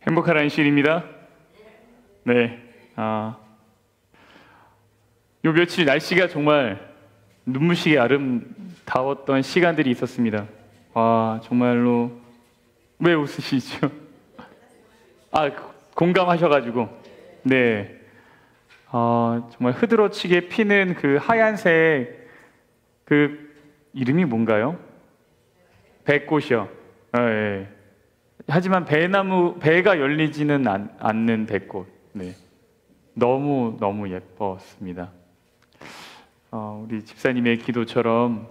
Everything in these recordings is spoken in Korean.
행복한 시일입니다. 네. 요 며칠 날씨가 정말 눈부시게 아름다웠던 시간들이 있었습니다. 와, 정말로. 왜 웃으시죠? 공감하셔가지고. 네. 정말 흐드러치게 피는 그 하얀색 그 이름이 뭔가요? 백꽃이요. 예. 하지만 배가 열리지는 않는 백꽃. 네. 너무 예뻤습니다. 우리 집사님의 기도처럼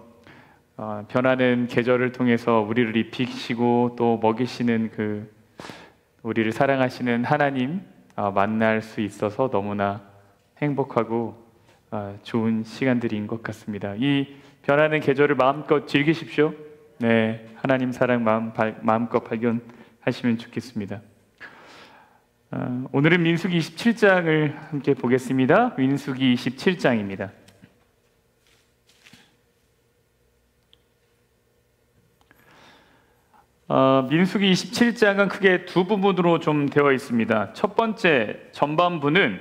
변하는 계절을 통해서 우리를 입히시고 또 먹이시는 그 우리를 사랑하시는 하나님 만날 수 있어서 너무나 행복하고 좋은 시간들인 것 같습니다. 이 변하는 계절을 마음껏 즐기십시오. 네, 하나님 사랑 마음껏 발견하시면 좋겠습니다. 오늘은 민수기 27장을 함께 보겠습니다. 민수기 27장입니다. 민수기 27장은 크게 두 부분으로 좀 되어 있습니다. 첫 번째 전반부는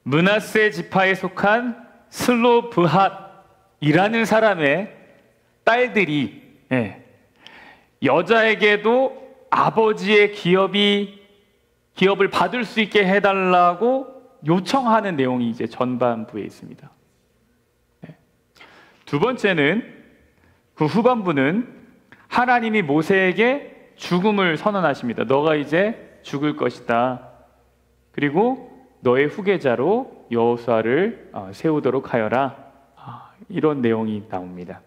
므낫세 지파에 속한 슬로브핫이라는 사람의 딸들이 여자에게도 아버지의 기업을 받을 수 있게 해달라고 요청하는 내용이 이제 전반부에 있습니다. 두 번째는 그 후반부는 하나님이 모세에게 죽음을 선언하십니다. 너가 이제 죽을 것이다. 그리고 너의 후계자로 여호수아를 세우도록 하여라. 이런 내용이 나옵니다.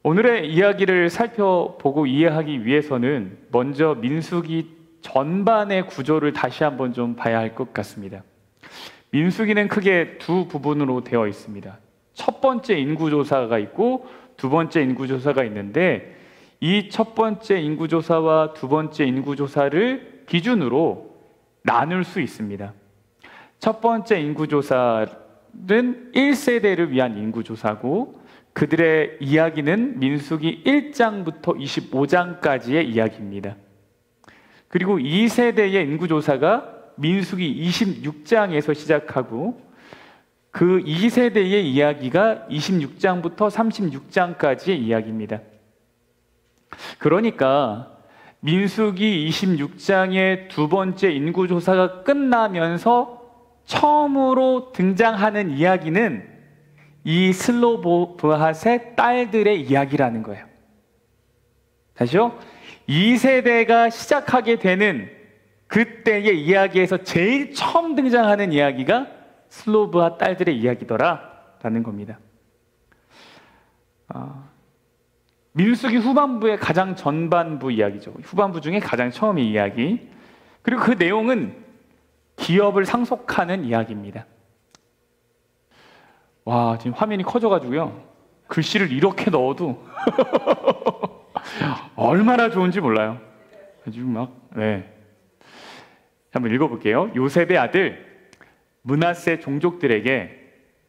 오늘의 이야기를 살펴보고 이해하기 위해서는 먼저 민수기 전반의 구조를 다시 한번 좀 봐야 할 것 같습니다. 민수기는 크게 두 부분으로 되어 있습니다. 첫 번째 인구조사가 있고 두 번째 인구조사가 있는데 이 첫 번째 인구조사와 두 번째 인구조사를 기준으로 나눌 수 있습니다. 첫 번째 인구조사는 1세대를 위한 인구조사고 그들의 이야기는 민수기 1장부터 25장까지의 이야기입니다. 그리고 2세대의 인구조사가 민수기 26장에서 시작하고 그 2세대의 이야기가 26장부터 36장까지의 이야기입니다. 그러니까 민수기 26장의 두 번째 인구조사가 끝나면서 처음으로 등장하는 이야기는 이 슬로브핫의 딸들의 이야기라는 거예요. 다시요. 2세대가 시작하게 되는 그때의 이야기에서 제일 처음 등장하는 이야기가 슬로브핫 딸들의 이야기더라라는 겁니다. 민수기 후반부의 가장 전반부 이야기죠. 후반부 중에 가장 처음의 이야기. 그리고 그 내용은 기업을 상속하는 이야기입니다. 와, 지금 화면이 커져가지고요. 글씨를 이렇게 넣어도 얼마나 좋은지 몰라요. 지금 한번 읽어볼게요. 요셉의 아들 므낫세 종족들에게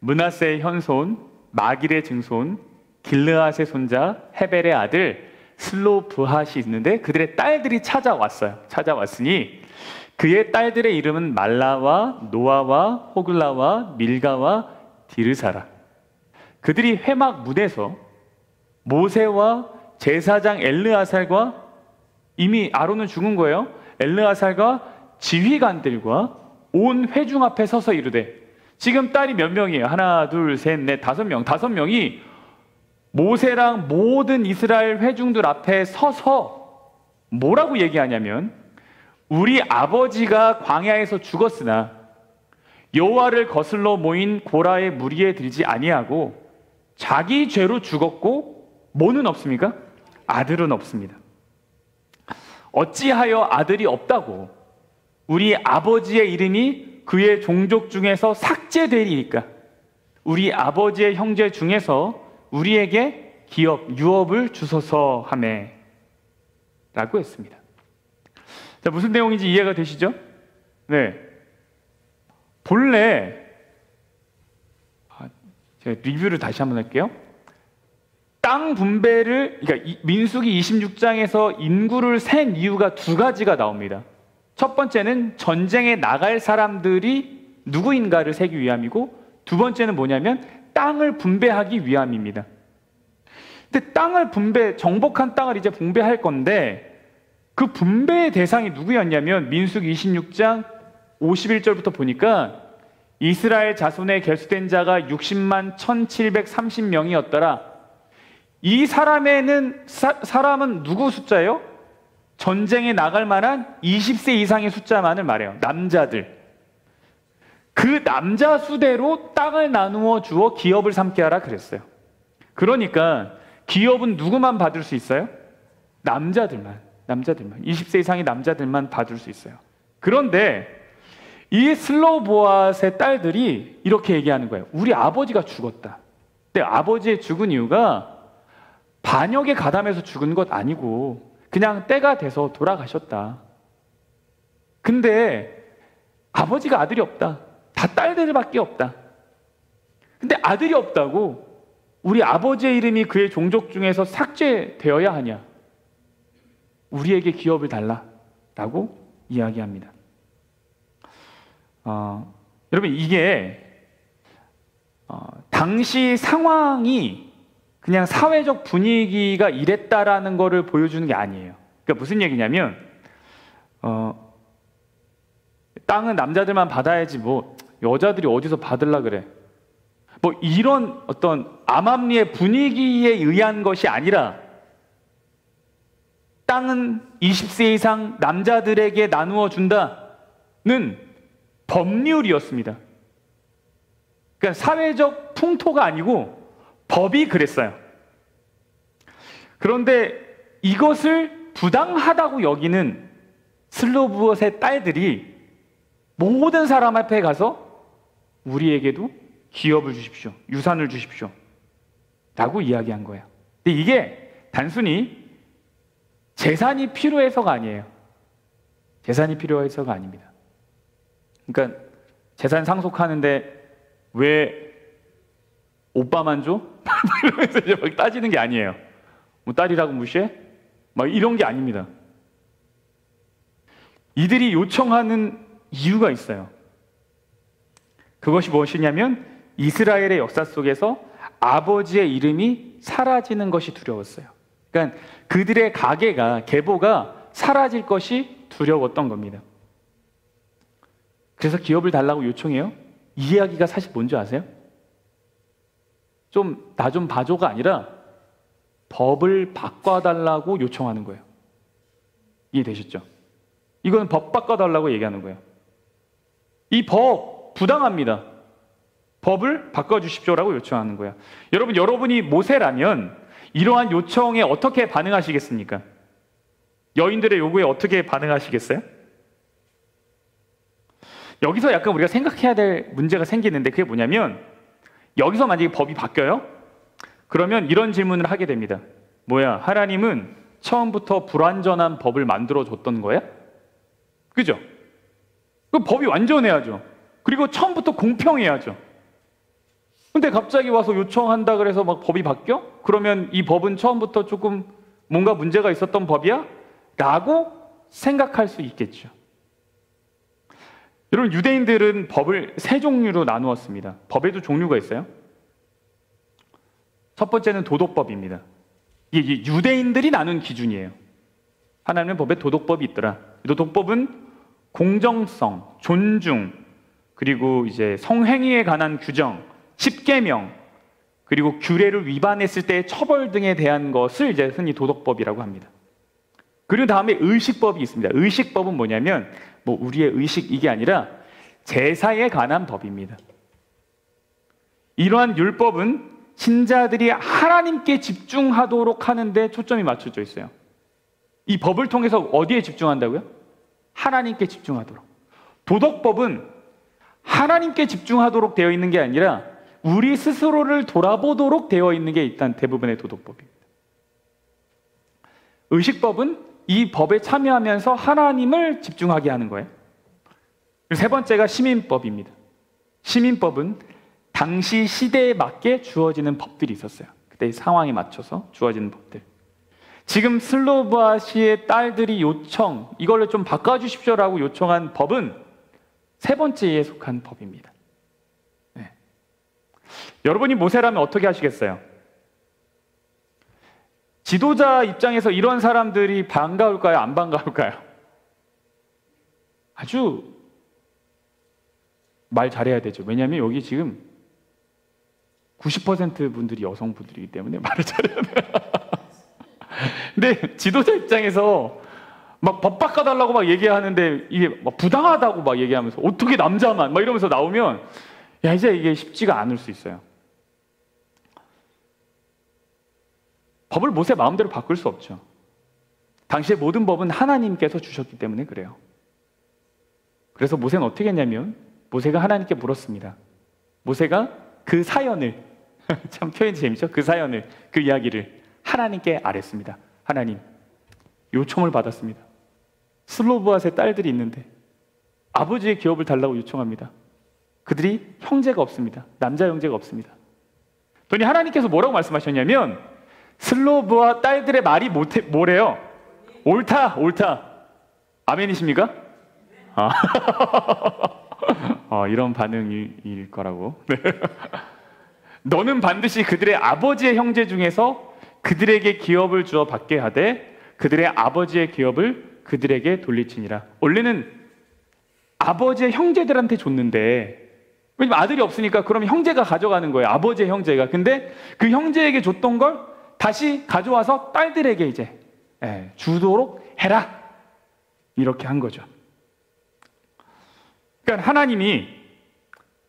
므낫세의 현손 마길의 증손 길르앗의 손자 헤벨의 아들 슬로브핫이 있는데 그들의 딸들이 찾아왔으니 그의 딸들의 이름은 말라와 노아와 호글라와 밀가와 디르사라. 그들이 회막 문에서 모세와 제사장 엘르아살과 이미 아론은 죽은 거예요. 엘르아살과 지휘관들과 온 회중 앞에 서서 이르되 지금 딸이 몇 명이에요? 하나, 둘, 셋, 넷, 5명. 5명이 모세랑 모든 이스라엘 회중들 앞에 서서 뭐라고 얘기하냐면 우리 아버지가 광야에서 죽었으나 여호와를 거슬러 모인 고라의 무리에 들지 아니하고 자기 죄로 죽었고 뭐는 없습니까? 아들은 없습니다. 어찌하여 아들이 없다고 우리 아버지의 이름이 그의 종족 중에서 삭제되리이까? 우리 아버지의 형제 중에서 우리에게 유업을 주소서 하매 라고 했습니다. 자, 무슨 내용인지 이해가 되시죠? 네. 본래 제가 리뷰를 다시 한번 할게요. 땅 분배를, 그러니까 민수기 26장에서 인구를 센 이유가 두 가지가 나옵니다. 첫 번째는 전쟁에 나갈 사람들이 누구인가를 세기 위함이고, 두 번째는 뭐냐면 땅을 분배하기 위함입니다. 근데 땅을 정복한 땅을 이제 분배할 건데, 그 분배의 대상이 누구였냐면 민수기 26장 51절부터 보니까 이스라엘 자손에 결수된 자가 60만 1730명이었더라. 이 사람은 누구 숫자예요? 전쟁에 나갈 만한 20세 이상의 숫자만을 말해요. 남자들. 그 남자 수대로 땅을 나누어 주어 기업을 삼게 하라 그랬어요. 그러니까 기업은 누구만 받을 수 있어요? 남자들만. 20세 이상의 남자들만 받을 수 있어요. 그런데 이 슬로보앗의 딸들이 이렇게 얘기하는 거예요. 우리 아버지가 죽었다. 근데 아버지의 죽은 이유가 반역에 가담해서 죽은 것 아니고 그냥 때가 돼서 돌아가셨다. 근데 아버지가 아들이 없다. 다 딸들밖에 없다. 근데 아들이 없다고 우리 아버지의 이름이 그의 종족 중에서 삭제되어야 하냐? 우리에게 기업을 달라라고 이야기합니다. 여러분, 이게 당시 상황이 그냥 사회적 분위기가 이랬다라는 것을 보여주는 게 아니에요. 그러니까 무슨 얘기냐면 땅은 남자들만 받아야지 뭐 여자들이 어디서 받으려 그래. 뭐 이런 어떤 암암리의 분위기에 의한 것이 아니라 땅은 20세 이상 남자들에게 나누어 준다는 법률이었습니다. 그러니까 사회적 풍토가 아니고 법이 그랬어요. 그런데 이것을 부당하다고 여기는 슬로브엇의 딸들이 모든 사람 앞에 가서 우리에게도 기업을 주십시오. 유산을 주십시오. 라고 이야기한 거예요. 근데 이게 단순히 재산이 필요해서가 아니에요. 재산이 필요해서가 아닙니다. 그러니까 재산 상속하는데 왜 오빠만 줘? 이러면서 이제 막 따지는 게 아니에요. 뭐 딸이라고 무시해? 막 이런 게 아닙니다. 이들이 요청하는 이유가 있어요. 그것이 무엇이냐면 이스라엘의 역사 속에서 아버지의 이름이 사라지는 것이 두려웠어요. 그러니까 그들의 계보가 사라질 것이 두려웠던 겁니다. 그래서 기업을 달라고 요청해요. 이 이야기가 사실 뭔지 아세요? 나 좀 봐줘가 아니라 법을 바꿔달라고 요청하는 거예요. 이해되셨죠? 이건 법 바꿔달라고 얘기하는 거예요. 이 법 부당합니다. 법을 바꿔주십시오라고 요청하는 거예요. 여러분이 모세라면 이러한 요청에 어떻게 반응하시겠습니까? 여인들의 요구에 어떻게 반응하시겠어요? 여기서 약간 우리가 생각해야 될 문제가 생기는데 그게 뭐냐면 여기서 만약에 법이 바뀌어요? 그러면 이런 질문을 하게 됩니다. 뭐야, 하나님은 처음부터 불완전한 법을 만들어줬던 거야? 그죠? 그 법이 완전해야죠. 그리고 처음부터 공평해야죠. 근데 갑자기 와서 요청한다 그래서 막 법이 바뀌어? 그러면 이 법은 처음부터 조금 뭔가 문제가 있었던 법이야? 라고 생각할 수 있겠죠. 여러분, 유대인들은 법을 세 종류로 나누었습니다. 법에도 종류가 있어요. 첫 번째는 도덕법입니다. 이게 유대인들이 나눈 기준이에요. 하나님의 법에 도덕법이 있더라. 도덕법은 공정성, 존중, 그리고 이제 성행위에 관한 규정, 십계명, 그리고 규례를 위반했을 때의 처벌 등에 대한 것을 이제 흔히 도덕법이라고 합니다. 그리고 다음에 의식법이 있습니다. 의식법은 뭐냐면 우리의 의식 이게 아니라 제사에 관한 법입니다. 이러한 율법은 신자들이 하나님께 집중하도록 하는데 초점이 맞춰져 있어요. 이 법을 통해서 어디에 집중한다고요? 하나님께 집중하도록. 도덕법은 하나님께 집중하도록 되어 있는 게 아니라 우리 스스로를 돌아보도록 되어 있는 게 일단 대부분의 도덕법입니다. 의식법은 이 법에 참여하면서 하나님을 집중하게 하는 거예요. 그리고 세 번째가 시민법입니다. 시민법은 당시 시대에 맞게 주어지는 법들이 있었어요. 그때의 상황에 맞춰서 주어지는 법들. 지금 슬로브아시의 딸들이 요청, 이걸로 좀 바꿔주십시오라고 요청한 법은 세 번째에 속한 법입니다. 네. 여러분이 모세라면 어떻게 하시겠어요? 지도자 입장에서 이런 사람들이 반가울까요? 안 반가울까요? 아주 말 잘해야 되죠. 왜냐하면 여기 지금 90% 분들이 여성분들이기 때문에 말을 잘해야 돼요. 근데 지도자 입장에서 막 법 바꿔달라고 막 얘기하는데 이게 막 부당하다고 막 얘기하면서 어떻게 남자만 막 이러면서 나오면 야, 이제 이게 쉽지가 않을 수 있어요. 법을 모세 마음대로 바꿀 수 없죠. 당시의 모든 법은 하나님께서 주셨기 때문에 그래요. 그래서 모세는 어떻게 했냐면 모세가 하나님께 물었습니다. 모세가 그 사연을 참 표현이 재밌죠? 그 사연을, 그 이야기를 하나님께 아뢰습니다. 하나님, 요청을 받았습니다. 슬로브아스의 딸들이 있는데 아버지의 기업을 달라고 요청합니다. 그들이 형제가 없습니다. 남자 형제가 없습니다. 그러니 하나님께서 뭐라고 말씀하셨냐면 슬로브아 딸들의 말이 뭐래요? 옳다, 옳다. 아멘이십니까? 이런 반응일 거라고. 네. 너는 반드시 그들의 아버지의 형제 중에서 그들에게 기업을 주어 받게 하되 그들의 아버지의 기업을 그들에게 돌리치니라. 원래는 아버지의 형제들한테 줬는데 왜냐면 아들이 없으니까 그럼 형제가 가져가는 거예요. 아버지의 형제가. 근데 그 형제에게 줬던 걸 다시 가져와서 딸들에게 이제 주도록 해라. 이렇게 한 거죠. 그러니까 하나님이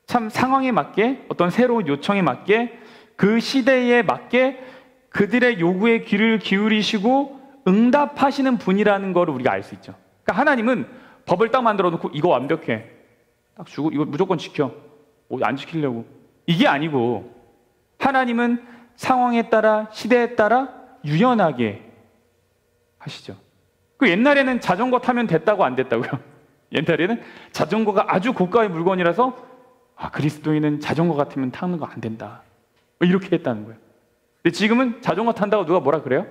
참 상황에 맞게 어떤 새로운 요청에 맞게 그 시대에 맞게 그들의 요구에 귀를 기울이시고 응답하시는 분이라는 걸 우리가 알 수 있죠. 그러니까 하나님은 법을 딱 만들어 놓고 이거 완벽해. 딱 주고 이거 무조건 지켜. 안 지키려고. 이게 아니고 하나님은 상황에 따라 시대에 따라 유연하게 하시죠. 그 옛날에는 자전거 타면 됐다고 안 됐다고요? 옛날에는 자전거가 아주 고가의 물건이라서 그리스도인은 자전거 같으면 타는 거 안 된다. 이렇게 했다는 거예요. 근데 지금은 자전거 탄다고 누가 뭐라 그래요?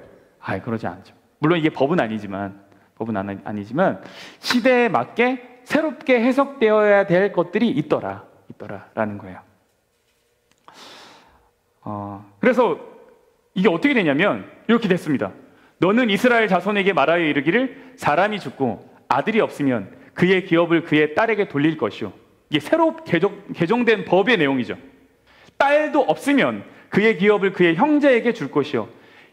그러지 않죠. 물론 이게 법은 아니지만 시대에 맞게 새롭게 해석되어야 될 것들이 있더라라는 거예요. 그래서 이게 어떻게 되냐면 이렇게 됐습니다. 너는 이스라엘 자손에게 말하여 이르기를 사람이 죽고 아들이 없으면 그의 기업을 그의 딸에게 돌릴 것이요. 이게 새로 개정된 법의 내용이죠. 딸도 없으면 그의 기업을 그의 형제에게 줄 것이요.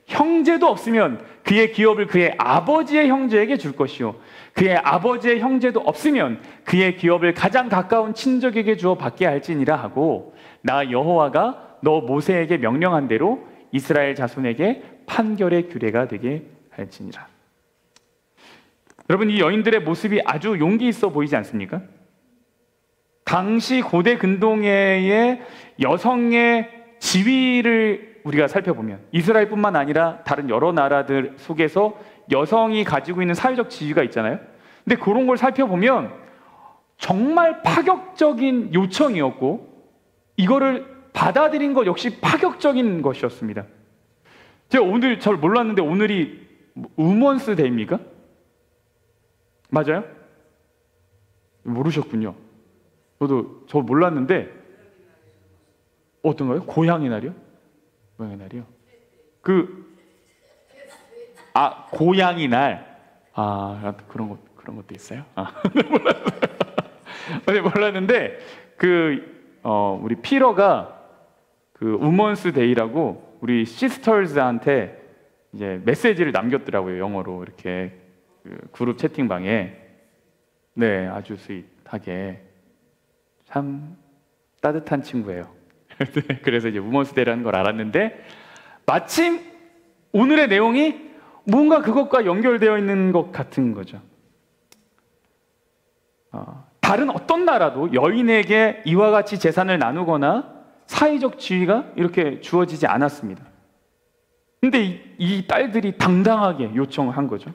형제도 없으면 그의 기업을 그의 아버지의 형제에게 줄 것이요. 그의 아버지의 형제도 없으면 그의 기업을 가장 가까운 친족에게 주어 받게 할지니라 하고 나 여호와가 너 모세에게 명령한 대로 이스라엘 자손에게 판결의 규례가 되게 할지니라. 여러분, 이 여인들의 모습이 아주 용기 있어 보이지 않습니까? 당시 고대 근동의 여성의 지위를 우리가 살펴보면 이스라엘뿐만 아니라 다른 여러 나라들 속에서 여성이 가지고 있는 사회적 지위가 있잖아요. 근데 그런 걸 살펴보면 정말 파격적인 요청이었고 이거를 받아들인 것 역시 파격적인 것이었습니다. 제가 오늘 잘 몰랐는데 오늘이 우먼스 데이입니까? 맞아요? 모르셨군요. 저 몰랐는데 어떤가요? 고향의 날이요? 고향의 날이요? 고향의 날. 그런 것도 있어요? 몰랐는데 우리 피러가 우먼스 데이라고 우리 시스터즈한테 이제 메시지를 남겼더라고요. 영어로 이렇게 그룹 채팅방에. 네, 아주 스윗하게. 참 따뜻한 친구예요. 그래서 이제 우먼스 데이라는 걸 알았는데 마침 오늘의 내용이 뭔가 그것과 연결되어 있는 것 같은 거죠. 다른 어떤 나라도 여인에게 이와 같이 재산을 나누거나 사회적 지위가 이렇게 주어지지 않았습니다. 근데 이 딸들이 당당하게 요청한 거죠.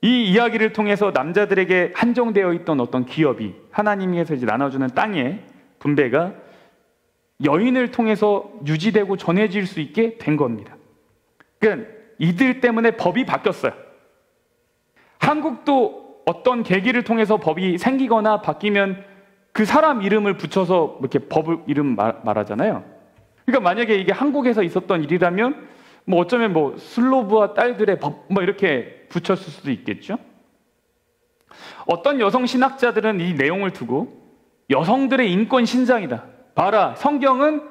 이 이야기를 통해서 남자들에게 한정되어 있던 어떤 기업이 하나님께서 이제 나눠주는 땅의 분배가 여인을 통해서 유지되고 전해질 수 있게 된 겁니다. 그러니까 이들 때문에 법이 바뀌었어요. 한국도 어떤 계기를 통해서 법이 생기거나 바뀌면 그 사람 이름을 붙여서 이렇게 법 이름 말하잖아요. 그러니까 만약에 이게 한국에서 있었던 일이라면 뭐 어쩌면 뭐 슬로브와 딸들의 법 뭐 이렇게 붙였을 수도 있겠죠. 어떤 여성 신학자들은 이 내용을 두고 여성들의 인권 신장이다. 봐라, 성경은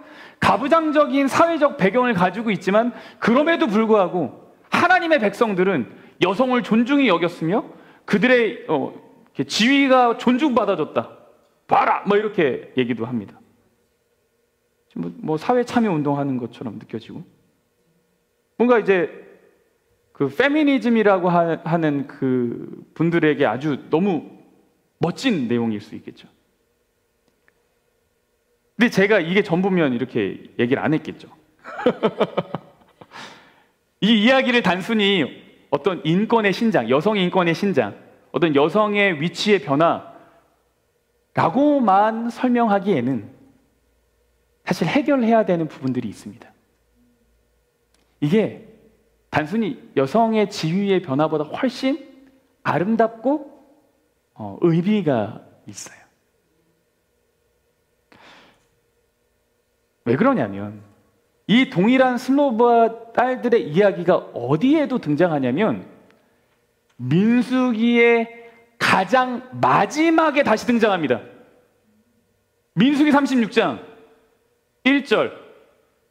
가부장적인 사회적 배경을 가지고 있지만 그럼에도 불구하고 하나님의 백성들은 여성을 존중히 여겼으며 그들의 지위가 존중받아줬다. 봐라! 뭐 이렇게 얘기도 합니다. 뭐 사회 참여 운동하는 것처럼 느껴지고 뭔가 이제 그 페미니즘이라고 하는 그 분들에게 아주 너무 멋진 내용일 수 있겠죠. 근데 제가 이게 전부면 이렇게 얘기를 안 했겠죠. 이 이야기를 단순히 어떤 인권의 신장, 여성 인권의 신장, 어떤 여성의 위치의 변화라고만 설명하기에는 사실 해결해야 되는 부분들이 있습니다. 이게 단순히 여성의 지위의 변화보다 훨씬 아름답고 의미가 있어요. 왜 그러냐면 이 동일한 슬로브와 딸들의 이야기가 어디에도 등장하냐면 민수기의 가장 마지막에 다시 등장합니다. 민수기 36장 1절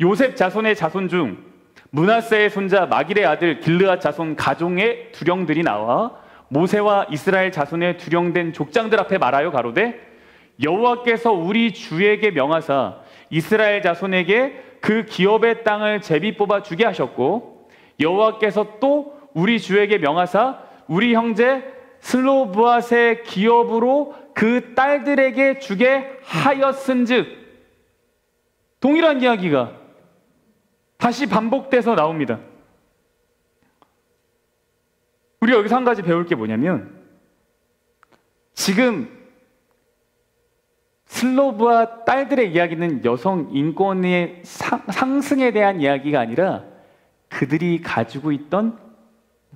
요셉 자손의 자손 중 므낫세의 손자 마길의 아들 길르앗 자손 가종의 두령들이 나와 모세와 이스라엘 자손의 두령된 족장들 앞에 말하여 가로되 여호와께서 우리 주에게 명하사 이스라엘 자손에게 그 기업의 땅을 제비 뽑아 주게 하셨고 여호와께서 또 우리 주에게 명하사 우리 형제 슬로브앗의 기업으로 그 딸들에게 주게 하였은즉 동일한 이야기가 다시 반복돼서 나옵니다. 우리가 여기서 한 가지 배울 게 뭐냐면 지금 슬로브와 딸들의 이야기는 여성 인권의 상승에 대한 이야기가 아니라 그들이 가지고 있던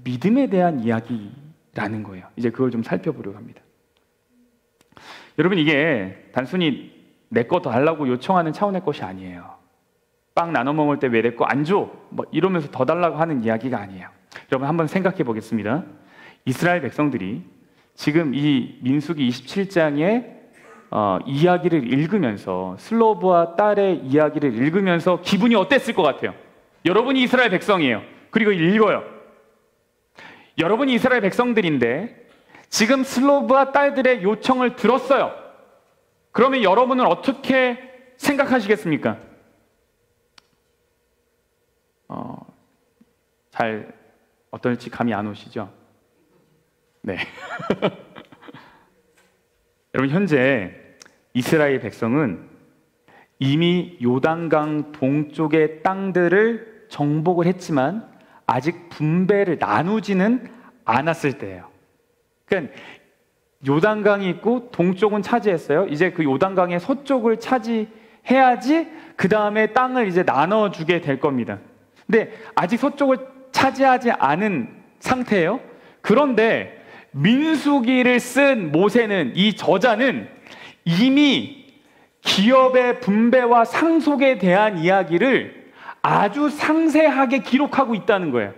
믿음에 대한 이야기라는 거예요. 이제 그걸 좀 살펴보려고 합니다. 여러분 이게 단순히 내 거 더 달라고 요청하는 차원의 것이 아니에요. 빵 나눠 먹을 때 왜 내 거 안 줘? 뭐 이러면서 더 달라고 하는 이야기가 아니에요. 여러분 한번 생각해 보겠습니다. 이스라엘 백성들이 지금 이 민수기 27장의 이야기를 읽으면서 슬로브와 딸의 이야기를 읽으면서 기분이 어땠을 것 같아요? 여러분이 이스라엘 백성이에요. 그리고 읽어요. 여러분이 이스라엘 백성들인데 지금 슬로브와 딸들의 요청을 들었어요. 그러면 여러분은 어떻게 생각하시겠습니까? 잘 어떨지 감이 안 오시죠? 네. 여러분 현재 이스라엘 백성은 이미 요단강 동쪽의 땅들을 정복을 했지만 아직 분배를 나누지는 않았을 때예요. 그러니까 요단강이 있고 동쪽은 차지했어요. 이제 그 요단강의 서쪽을 차지해야지 그 다음에 땅을 이제 나눠주게 될 겁니다. 근데 아직 서쪽을 차지하지 않은 상태예요. 그런데 민수기를 쓴 모세는, 이 저자는 이미 기업의 분배와 상속에 대한 이야기를 아주 상세하게 기록하고 있다는 거예요.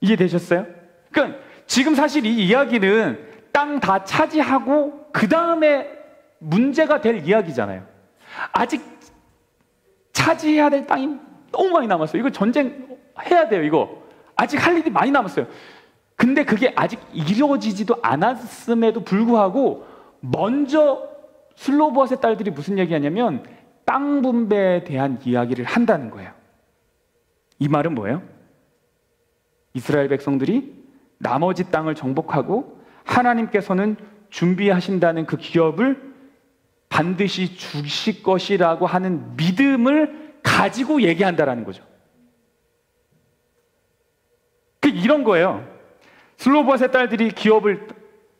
이해되셨어요? 그러니까 지금 사실 이 이야기는 땅 다 차지하고 그 다음에 문제가 될 이야기잖아요. 아직 차지해야 될 땅이 너무 많이 남았어요. 이거 전쟁해야 돼요. 이거 아직 할 일이 많이 남았어요. 근데 그게 아직 이루어지지도 않았음에도 불구하고 먼저 슬로브앗의 딸들이 무슨 얘기하냐면 땅 분배에 대한 이야기를 한다는 거예요. 이 말은 뭐예요? 이스라엘 백성들이 나머지 땅을 정복하고 하나님께서는 준비하신다는 그 기업을 반드시 주실 것이라고 하는 믿음을 가지고 얘기한다라는 거죠. 이런 거예요. 슬로브앗의 딸들이 기업을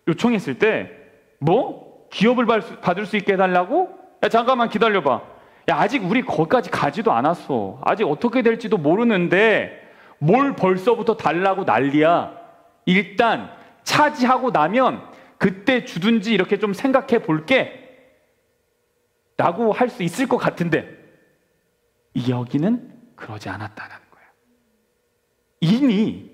요청했을 때 뭐? 기업을 받을 수 있게 해달라고? 야, 잠깐만 기다려봐. 야, 아직 우리 거기까지 가지도 않았어. 아직 어떻게 될지도 모르는데 뭘 벌써부터 달라고 난리야. 일단 차지하고 나면 그때 주든지 이렇게 좀 생각해 볼게 라고 할 수 있을 것 같은데 여기는 그러지 않았다는 거예요. 이미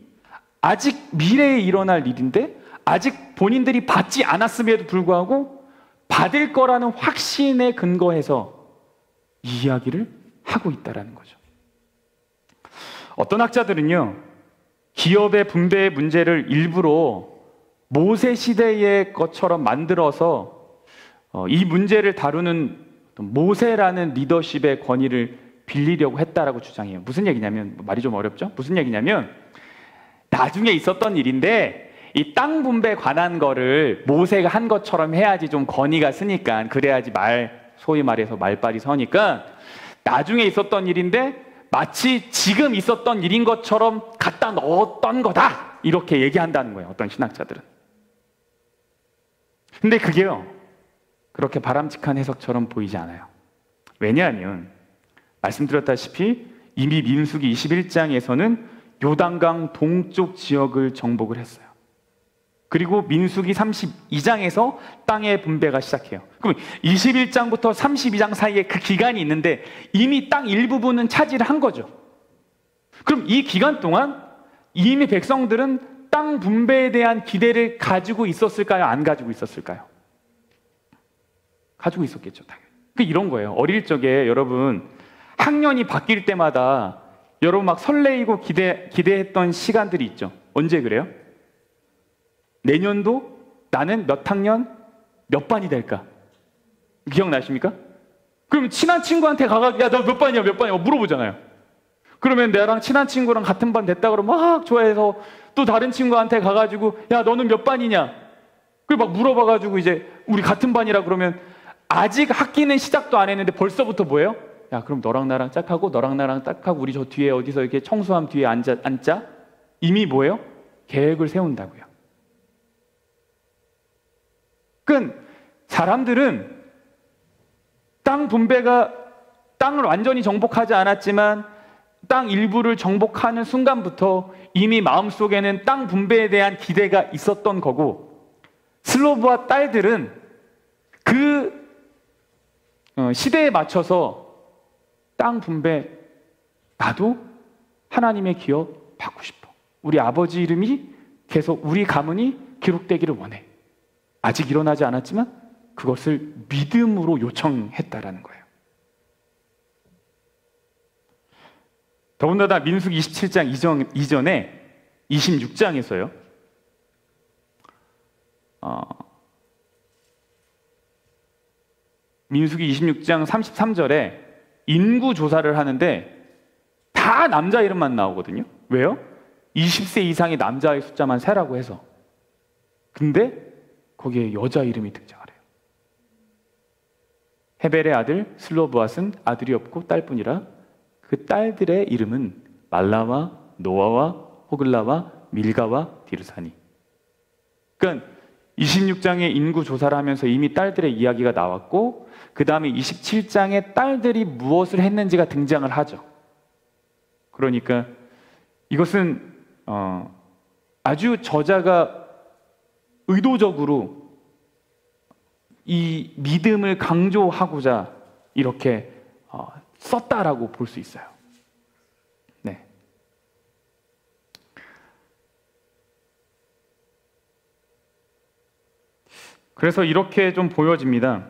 아직 미래에 일어날 일인데 아직 본인들이 받지 않았음에도 불구하고 받을 거라는 확신에 근거해서 이 이야기를 하고 있다는 거죠. 어떤 학자들은요, 기업의 분배의 문제를 일부러 모세 시대의 것처럼 만들어서 이 문제를 다루는 모세라는 리더십의 권위를 빌리려고 했다라고 주장해요. 무슨 얘기냐면, 말이 좀 어렵죠? 무슨 얘기냐면 나중에 있었던 일인데 이 땅 분배에 관한 거를 모세가 한 것처럼 해야지 좀 권위가 쓰니까, 그래야지 소위 말해서 말빨이 서니까 나중에 있었던 일인데 마치 지금 있었던 일인 것처럼 갖다 넣었던 거다, 이렇게 얘기한다는 거예요, 어떤 신학자들은. 근데 그게요, 그렇게 바람직한 해석처럼 보이지 않아요. 왜냐하면 말씀드렸다시피 이미 민수기 21장에서는 요단강 동쪽 지역을 정복을 했어요. 그리고 민수기 32장에서 땅의 분배가 시작해요. 그럼 21장부터 32장 사이에 그 기간이 있는데 이미 땅 일부분은 차지를 한 거죠. 그럼 이 기간 동안 이미 백성들은 땅 분배에 대한 기대를 가지고 있었을까요? 안 가지고 있었을까요? 가지고 있었겠죠, 당연히. 이런 거예요. 어릴 적에 여러분 학년이 바뀔 때마다 여러분 막 설레이고 기대했던 시간들이 있죠. 언제 그래요? 내년도 나는 몇 학년 몇 반이 될까? 기억나십니까? 그럼 친한 친구한테 가가지고 야, 너 몇 반이야 몇 반이야 물어보잖아요. 그러면 나랑 친한 친구랑 같은 반 됐다 그러면 막 좋아해서 또 다른 친구한테 가가지고 야, 너는 몇 반이냐? 그리고 막 물어봐가지고 이제 우리 같은 반이라 그러면 아직 학기는 시작도 안 했는데 벌써부터 뭐예요? 야, 그럼 너랑 나랑 짝하고 너랑 나랑 짝하고 우리 저 뒤에 어디서 이렇게 청소함 뒤에 앉자? 이미 뭐예요? 계획을 세운다고요. 그러니까 사람들은 땅을 완전히 정복하지 않았지만 땅 일부를 정복하는 순간부터 이미 마음속에는 땅 분배에 대한 기대가 있었던 거고, 슬로브와 딸들은 그 시대에 맞춰서 땅 분배, 나도 하나님의 기업 받고 싶어. 우리 아버지 이름이 계속 우리 가문이 기록되기를 원해. 아직 일어나지 않았지만 그것을 믿음으로 요청했다라는 거예요. 더군다나 민수기 27장 이전에 26장에서요. 민수기 26장 33절에 인구 조사를 하는데 다 남자 이름만 나오거든요. 왜요? 20세 이상의 남자의 숫자만 세라고 해서. 근데 거기에 여자 이름이 등장을 해요. 헤벨의 아들 슬로브앗은 아들이 없고 딸뿐이라 그 딸들의 이름은 말라와 노아와 호글라와 밀가와 디르사니. 그러니까 26장의 인구 조사를 하면서 이미 딸들의 이야기가 나왔고, 그 다음에 27장에 딸들이 무엇을 했는지가 등장을 하죠. 그러니까 이것은 아주 저자가 의도적으로 이 믿음을 강조하고자 이렇게 썼다라고 볼 수 있어요. 네. 그래서 이렇게 좀 보여집니다.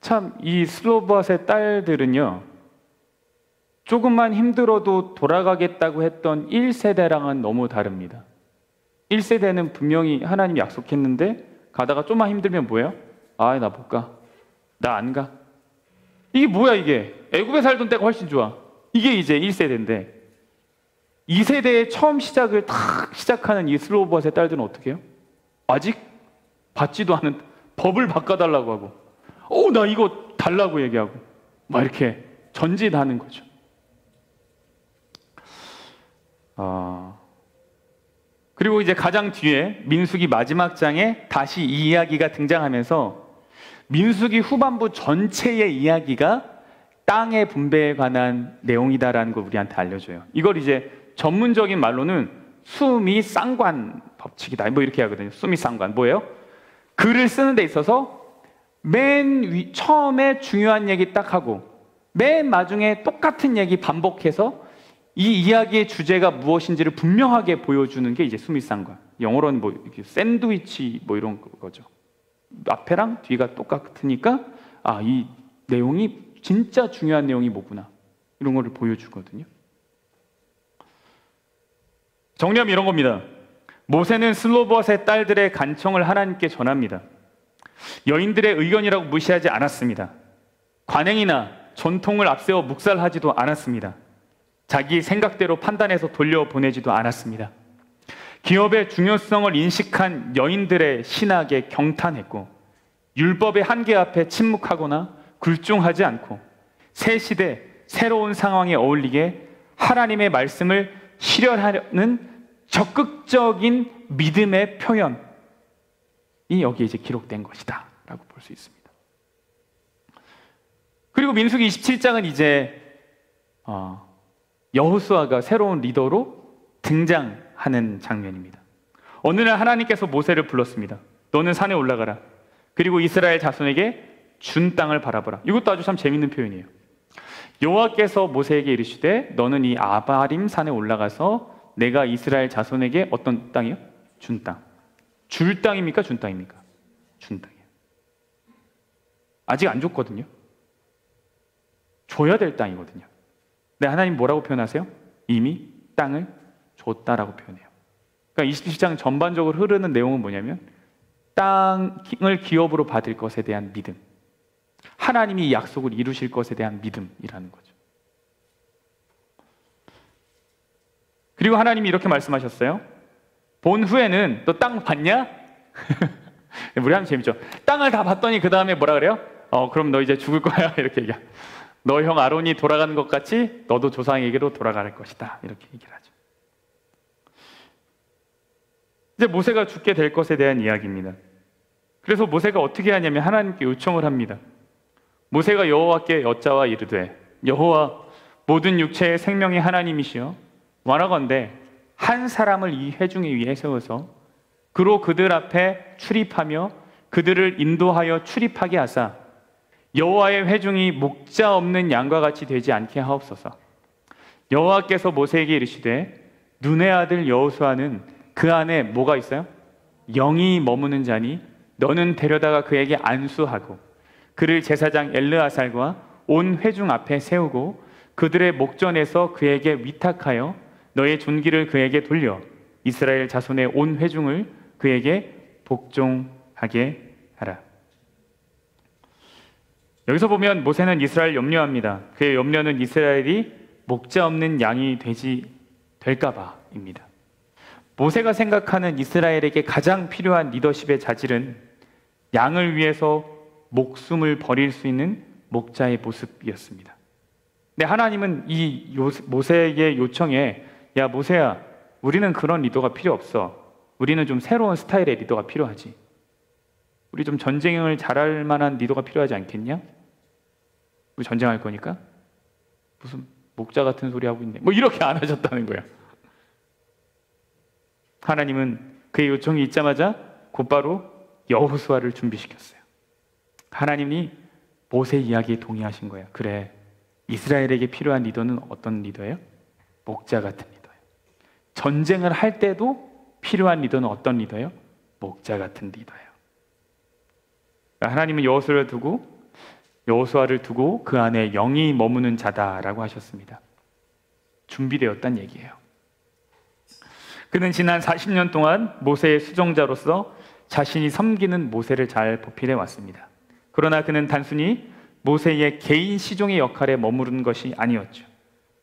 참 이 슬로브앗의 딸들은요, 조금만 힘들어도 돌아가겠다고 했던 1세대랑은 너무 다릅니다. 1세대는 분명히 하나님이 약속했는데 가다가 좀만 힘들면 뭐예요? 아, 나 못 가. 나 안 가. 이게 뭐야 이게. 애굽에 살던 때가 훨씬 좋아. 이게 이제 1세대인데 2세대의 처음 시작을 탁 시작하는 이 슬로브앗의 딸들은 어떻게 해요? 아직 받지도 않은 법을 바꿔달라고 하고 나 이거 달라고 얘기하고 막 이렇게 전짓하는 거죠. 그리고 이제 가장 뒤에 민수기 마지막 장에 다시 이 이야기가 등장하면서 민수기 후반부 전체의 이야기가 땅의 분배에 관한 내용이다라는 걸 우리한테 알려줘요. 이걸 이제 전문적인 말로는 수미상관 법칙이다, 뭐 이렇게 하거든요. 수미상관 뭐예요? 글을 쓰는 데 있어서 처음에 중요한 얘기 딱 하고 맨 마중에 똑같은 얘기 반복해서 이 이야기의 주제가 무엇인지를 분명하게 보여주는 게 이제 수미상관. 영어로는 뭐 이렇게 샌드위치 뭐 이런 거죠. 앞에랑 뒤가 똑같으니까 이 내용이 진짜 중요한 내용이 뭐구나, 이런 거를 보여주거든요. 정리하면 이런 겁니다. 모세는 슬로봇의 딸들의 간청을 하나님께 전합니다. 여인들의 의견이라고 무시하지 않았습니다. 관행이나 전통을 앞세워 묵살하지도 않았습니다. 자기 생각대로 판단해서 돌려보내지도 않았습니다. 기업의 중요성을 인식한 여인들의 신학에 경탄했고, 율법의 한계 앞에 침묵하거나 굴종하지 않고, 새 시대 새로운 상황에 어울리게 하나님의 말씀을 실현하려는 적극적인 믿음의 표현이 여기에 이제 기록된 것이다 라고 볼 수 있습니다. 그리고 민수기 27장은 이제 여호수아가 새로운 리더로 등장하는 장면입니다. 어느 날 하나님께서 모세를 불렀습니다. 너는 산에 올라가라. 그리고 이스라엘 자손에게 준 땅을 바라보라. 이것도 아주 참 재밌는 표현이에요. 여호와께서 모세에게 이르시되 너는 이 아바림 산에 올라가서 내가 이스라엘 자손에게 어떤 땅이요? 준 땅. 줄 땅입니까? 준 땅입니까? 준 땅이에요. 아직 안 줬거든요. 줘야 될 땅이거든요. 근데 하나님 뭐라고 표현하세요? 이미 땅을 줬다라고 표현해요. 그러니까 27장 전반적으로 흐르는 내용은 뭐냐면 땅을 기업으로 받을 것에 대한 믿음, 하나님이 이 약속을 이루실 것에 대한 믿음이라는 거죠. 그리고 하나님이 이렇게 말씀하셨어요. 본 후에는 너 땅 봤냐? 우리 하면 재밌죠. 땅을 다 봤더니 그 다음에 뭐라 그래요? 그럼 너 이제 죽을 거야 이렇게 얘기해. 너 형 아론이 돌아가는 것 같이 너도 조상에게로 돌아갈 것이다, 이렇게 얘기를 하죠. 이제 모세가 죽게 될 것에 대한 이야기입니다. 그래서 모세가 어떻게 하냐면 하나님께 요청을 합니다. 모세가 여호와께 여짜와 이르되 여호와, 모든 육체의 생명의 하나님이시여, 원하건대 한 사람을 이 회중에 위해 세워서 그로 그들 앞에 출입하며 그들을 인도하여 출입하게 하사 여호와의 회중이 목자 없는 양과 같이 되지 않게 하옵소서. 여호와께서 모세에게 이르시되 눈의 아들 여호수아는 그 안에 뭐가 있어요? 영이 머무는 자니 너는 데려다가 그에게 안수하고 그를 제사장 엘르아살과 온 회중 앞에 세우고 그들의 목전에서 그에게 위탁하여 너의 존귀를 그에게 돌려 이스라엘 자손의 온 회중을 그에게 복종하게 하라. 여기서 보면 모세는 이스라엘 염려합니다. 그의 염려는 이스라엘이 목자 없는 양이 될까 봐입니다. 모세가 생각하는 이스라엘에게 가장 필요한 리더십의 자질은 양을 위해서 목숨을 버릴 수 있는 목자의 모습이었습니다. 근데 하나님은 이 모세의 요청에 야 모세야, 우리는 그런 리더가 필요 없어. 우리는 좀 새로운 스타일의 리더가 필요하지. 우리 좀 전쟁을 잘할 만한 리더가 필요하지 않겠냐? 우리 전쟁할 거니까 무슨 목자 같은 소리 하고 있네, 뭐 이렇게 안 하셨다는 거야. 하나님은 그의 요청이 있자마자 곧바로 여호수아를 준비시켰어요. 하나님이 모세 이야기에 동의하신 거예요. 그래, 이스라엘에게 필요한 리더는 어떤 리더예요? 목자 같은 리더예요. 전쟁을 할 때도 필요한 리더는 어떤 리더예요? 목자 같은 리더예요. 하나님은 여호수아를 두고 그 안에 영이 머무는 자다라고 하셨습니다. 준비되었단 얘기예요. 그는 지난 40년 동안 모세의 수종자로서 자신이 섬기는 모세를 잘 보필해 왔습니다. 그러나 그는 단순히 모세의 개인 시종의 역할에 머무른 것이 아니었죠.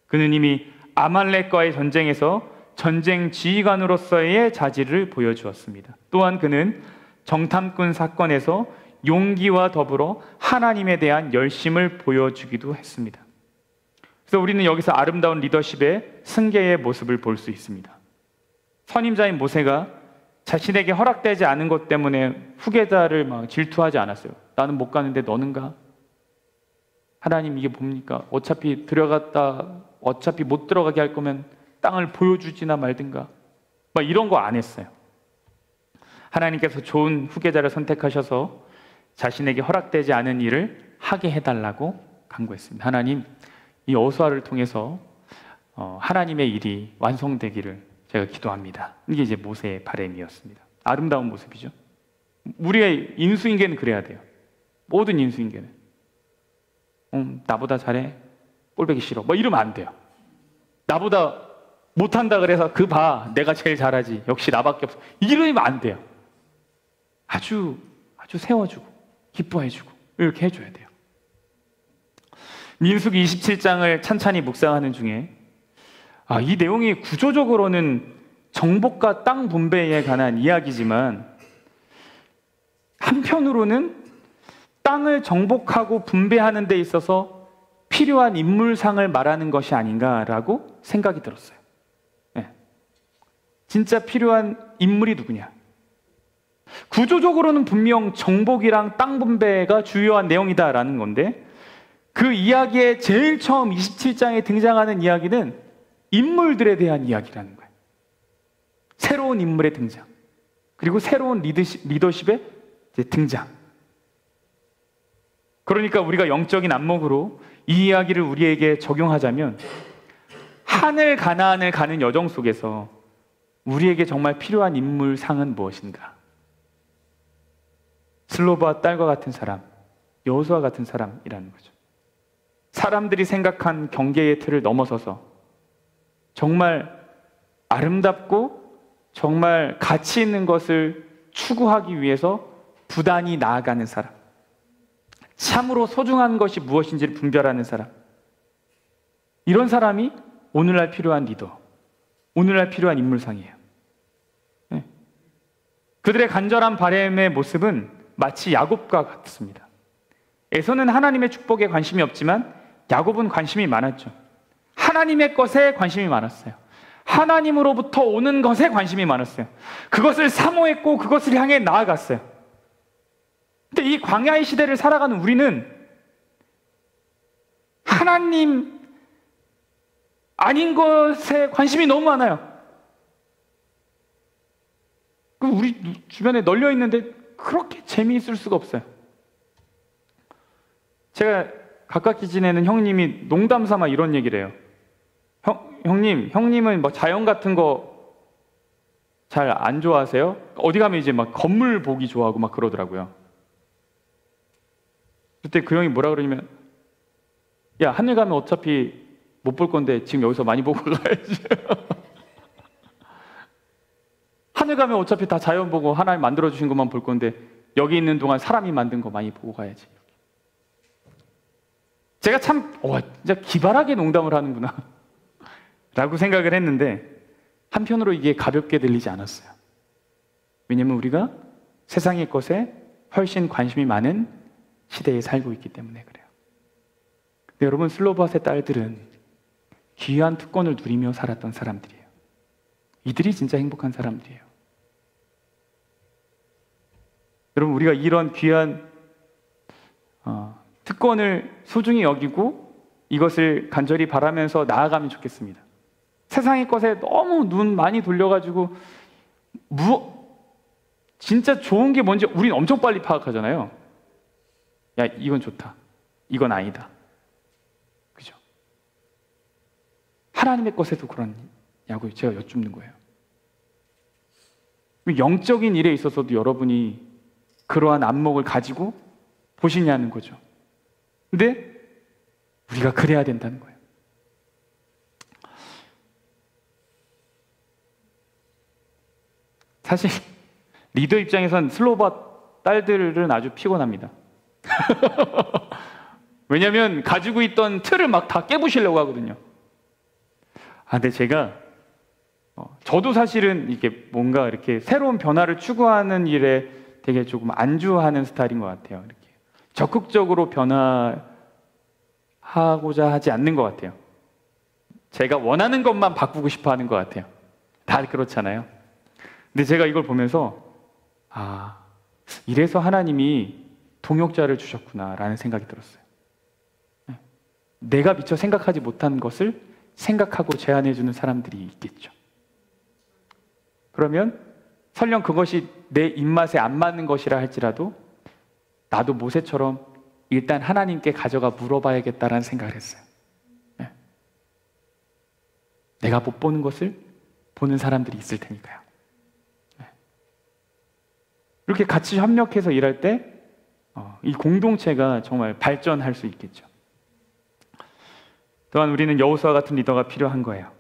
그는 이미 아말렉과의 전쟁에서 전쟁 지휘관으로서의 자질을 보여주었습니다. 또한 그는 정탐꾼 사건에서 용기와 더불어 하나님에 대한 열심을 보여주기도 했습니다. 그래서 우리는 여기서 아름다운 리더십의 승계의 모습을 볼 수 있습니다. 선임자인 모세가 자신에게 허락되지 않은 것 때문에 후계자를 막 질투하지 않았어요. 나는 못 가는데 너는 가? 하나님 이게 뭡니까? 어차피 못 들어가게 할 거면 땅을 보여주지나 말든가. 막 이런 거 안 했어요. 하나님께서 좋은 후계자를 선택하셔서 자신에게 허락되지 않은 일을 하게 해달라고 간구했습니다. 하나님, 이 여호수아를 통해서 하나님의 일이 완성되기를 제가 기도합니다. 이게 이제 모세의 바람이었습니다. 아름다운 모습이죠. 우리의 인수인계는 그래야 돼요. 모든 인수인계는. 나보다 잘해? 꼴보기 싫어. 뭐 이러면 안 돼요. 나보다 못한다 그래서 그 봐, 내가 제일 잘하지. 역시 나밖에 없어. 이러면 안 돼요. 아주 세워주고 기뻐해주고 이렇게 해줘야 돼요. 민수기 27장을 찬찬히 묵상하는 중에 이 내용이 구조적으로는 정복과 땅 분배에 관한 이야기지만 한편으로는 땅을 정복하고 분배하는 데 있어서 필요한 인물상을 말하는 것이 아닌가라고 생각이 들었어요. 네. 진짜 필요한 인물이 누구냐? 구조적으로는 분명 정복이랑 땅 분배가 주요한 내용이다라는 건데 그 이야기의 제일 처음 27장에 등장하는 이야기는 인물들에 대한 이야기라는 거예요. 새로운 인물의 등장, 그리고 새로운 리더십의 등장. 그러니까 우리가 영적인 안목으로 이 이야기를 우리에게 적용하자면 하늘 가나안을 가는 여정 속에서 우리에게 정말 필요한 인물상은 무엇인가? 슬로바와 딸과 같은 사람, 여호수아 같은 사람이라는 거죠. 사람들이 생각한 경계의 틀을 넘어서서 정말 아름답고 정말 가치 있는 것을 추구하기 위해서 부단히 나아가는 사람, 참으로 소중한 것이 무엇인지를 분별하는 사람, 이런 사람이 오늘날 필요한 리더, 오늘날 필요한 인물상이에요. 네. 그들의 간절한 바람의 모습은 마치 야곱과 같습니다. 에서는 하나님의 축복에 관심이 없지만 야곱은 관심이 많았죠. 하나님의 것에 관심이 많았어요. 하나님으로부터 오는 것에 관심이 많았어요. 그것을 사모했고 그것을 향해 나아갔어요. 근데 이 광야의 시대를 살아가는 우리는 하나님 아닌 것에 관심이 너무 많아요. 우리 주변에 널려 있는데 그렇게 재미있을 수가 없어요. 제가 가깝게 지내는 형님이 농담 삼아 이런 얘기를 해요. 형님은 뭐 자연 같은 거 잘 안 좋아하세요? 어디 가면 이제 막 건물 보기 좋아하고 막 그러더라고요. 그때 그 형이 뭐라 그러냐면, 야, 하늘 가면 어차피 못 볼 건데 지금 여기서 많이 보고 가야지. 하늘 가면 어차피 다 자연 보고 하나님 만들어주신 것만 볼 건데 여기 있는 동안 사람이 만든 거 많이 보고 가야지. 제가 참 진짜 기발하게 농담을 하는구나 라고 생각을 했는데 한편으로 이게 가볍게 들리지 않았어요. 왜냐면 우리가 세상의 것에 훨씬 관심이 많은 시대에 살고 있기 때문에 그래요. 근데 여러분, 슬로바스의 딸들은 귀한 특권을 누리며 살았던 사람들이에요. 이들이 진짜 행복한 사람들이에요. 여러분, 우리가 이런 귀한 특권을 소중히 여기고 이것을 간절히 바라면서 나아가면 좋겠습니다. 세상의 것에 너무 눈 많이 돌려가지고 진짜 좋은 게 뭔지 우린 엄청 빨리 파악하잖아요. 야, 이건 좋다, 이건 아니다. 그죠? 하나님의 것에도 그러냐고 제가 여쭙는 거예요. 영적인 일에 있어서도 여러분이 그러한 안목을 가지고 보시냐는 거죠. 근데 우리가 그래야 된다는 거예요. 사실 리더 입장에선 슬로바 딸들은 아주 피곤합니다. 왜냐하면 가지고 있던 틀을 막 다 깨부시려고 하거든요. 근데 제가 저도 사실은 이게 뭔가 이렇게 새로운 변화를 추구하는 일에 되게 조금 안주하는 스타일인 것 같아요. 이렇게 적극적으로 변화하고자 하지 않는 것 같아요. 제가 원하는 것만 바꾸고 싶어 하는 것 같아요. 다 그렇잖아요. 근데 제가 이걸 보면서 이래서 하나님이 동역자를 주셨구나라는 생각이 들었어요. 내가 미처 생각하지 못한 것을 생각하고 제안해주는 사람들이 있겠죠. 그러면 설령 그것이 내 입맛에 안 맞는 것이라 할지라도 나도 모세처럼 일단 하나님께 가져가 물어봐야겠다라는 생각을 했어요. 내가 못 보는 것을 보는 사람들이 있을 테니까요. 이렇게 같이 협력해서 일할 때 이 공동체가 정말 발전할 수 있겠죠. 또한 우리는 여호수아 같은 리더가 필요한 거예요.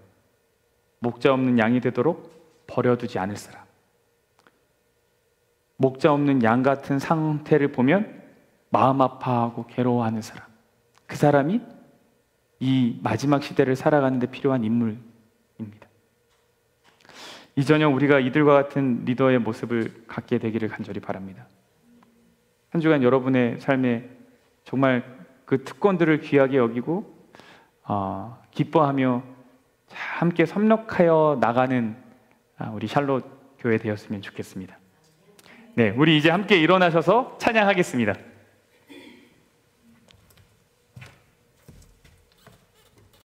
목자 없는 양이 되도록 버려두지 않을 사람. 목자 없는 양 같은 상태를 보면 마음 아파하고 괴로워하는 사람. 그 사람이 이 마지막 시대를 살아가는 데 필요한 인물입니다. 이 저녁 우리가 이들과 같은 리더의 모습을 갖게 되기를 간절히 바랍니다. 한 주간 여러분의 삶에 정말 그 특권들을 귀하게 여기고 기뻐하며 함께 협력하여 나가는 우리 샬롯 교회 되었으면 좋겠습니다. 네, 우리 이제 함께 일어나셔서 찬양하겠습니다.